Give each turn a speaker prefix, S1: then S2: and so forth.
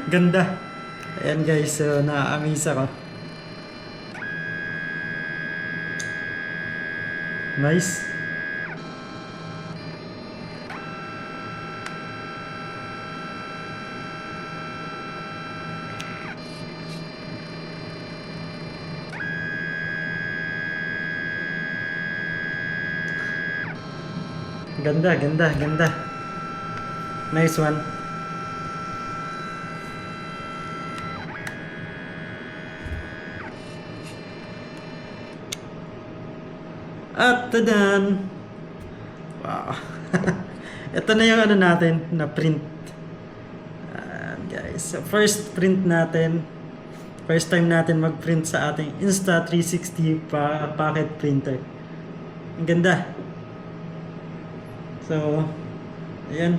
S1: Ganda. Ayan guys, so na-amaze ako. Nice. Ganda, ganda, ganda. Nice one. At tadan! Wow. Ito na yung ano natin, na print. Guys, so first print natin. First time natin mag-print sa ating Insta360 pocket printer. Ang ganda. So, ayan.